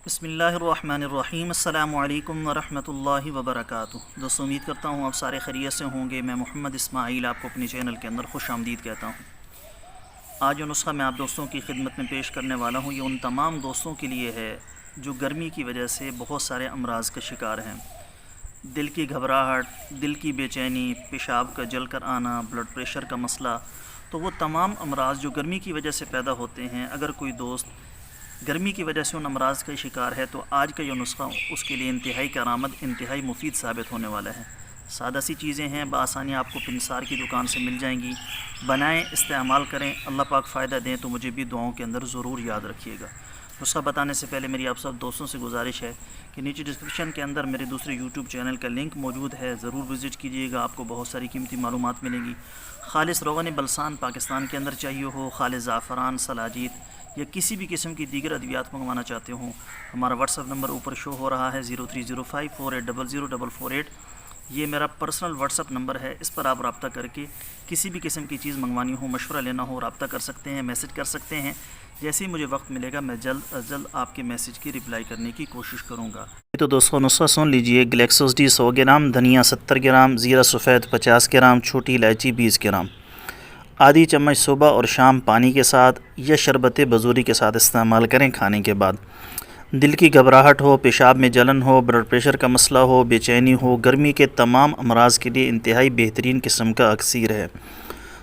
بسم اللہ الرحمن الرحیم۔ السلام علیکم ورحمۃ اللہ وبرکاتہ۔ دوستوں امید کرتا ہوں آپ سارے خیریت سے ہوں گے۔ میں محمد اسماعیل آپ کو اپنے چینل کے اندر خوش آمدید کہتا ہوں۔ آج جو نسخہ میں آپ دوستوں کی خدمت میں پیش کرنے والا ہوں یہ ان تمام دوستوں کے لیے ہے جو گرمی کی وجہ سے بہت سارے امراض کا شکار ہیں۔ دل کی گھبراہٹ، دل کی بے چینی، پیشاب کا جل کر آنا، بلڈ پریشر کا مسئلہ، تو وہ تمام امراض جو گرمی کی وجہ سے پیدا ہوتے ہیں، اگر کوئی دوست گرمی کی وجہ سے ان امراض کا شکار ہے تو آج کا یہ نسخہ اس کے لیے انتہائی کارآمد، انتہائی مفید ثابت ہونے والا ہے۔ سادہ سی چیزیں ہیں، بآسانی آپ کو پنسار کی دکان سے مل جائیں گی۔ بنائیں، استعمال کریں، اللہ پاک فائدہ دیں تو مجھے بھی دعاؤں کے اندر ضرور یاد رکھیے گا۔ نسخہ بتانے سے پہلے میری آپ سب دوستوں سے گزارش ہے کہ نیچے ڈسکرپشن کے اندر میرے دوسرے یوٹیوب چینل کا لنک موجود ہے، ضرور وزٹ کیجیے گا، آپ کو بہت ساری قیمتی معلومات ملیں گی۔ خالص روغن بلسان پاکستان کے اندر چاہیے ہو، خالص زعفران، سلاجید یا کسی بھی قسم کی دیگر ادویات منگوانا چاہتے ہوں، ہمارا واٹس ایپ نمبر اوپر شو ہو رہا ہے 030548000448۔ یہ میرا پرسنل واٹس ایپ نمبر ہے، اس پر آپ رابطہ کر کے کسی بھی قسم کی چیز منگوانی ہو، مشورہ لینا ہو، رابطہ کر سکتے ہیں، میسج کر سکتے ہیں۔ جیسے ہی مجھے وقت ملے گا میں جلد از جلد آپ کے میسج کی رپلائی کرنے کی کوشش کروں گا۔ تو دوستوں نسخہ سن لیجئے۔ گلیکسوس ڈی 100 گرام، دھنیا 70 گرام، زیرہ سفید 50 گرام، چھوٹی الائچی 20 گرام۔ آدھی چمچ صبح اور شام پانی کے ساتھ یا شربت بزوری کے ساتھ استعمال کریں کھانے کے بعد۔ دل کی گھبراہٹ ہو، پیشاب میں جلن ہو، بلڈ پریشر کا مسئلہ ہو، بے چینی ہو، گرمی کے تمام امراض کے لیے انتہائی بہترین قسم کا اکسیر ہے۔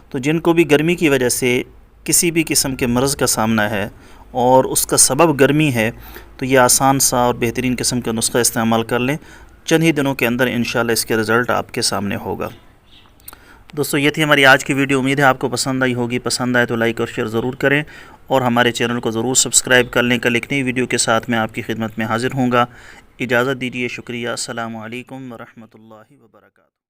تو جن کو بھی گرمی کی وجہ سے کسی بھی قسم کے مرض کا سامنا ہے اور اس کا سبب گرمی ہے تو یہ آسان سا اور بہترین قسم کا نسخہ استعمال کر لیں، چند ہی دنوں کے اندر انشاءاللہ اس کے رزلٹ آپ کے سامنے ہوگا۔ دوستو یہ تھی ہماری آج کی ویڈیو، امید ہے آپ کو پسند آئی ہوگی۔ پسند آئے تو لائک اور شیئر ضرور کریں اور ہمارے چینل کو ضرور سبسکرائب کر لیں۔ کل ایک نئی ویڈیو کے ساتھ میں آپ کی خدمت میں حاضر ہوں گا۔ اجازت دیجیے، شکریہ، السلام علیکم ورحمۃ اللہ وبرکاتہ۔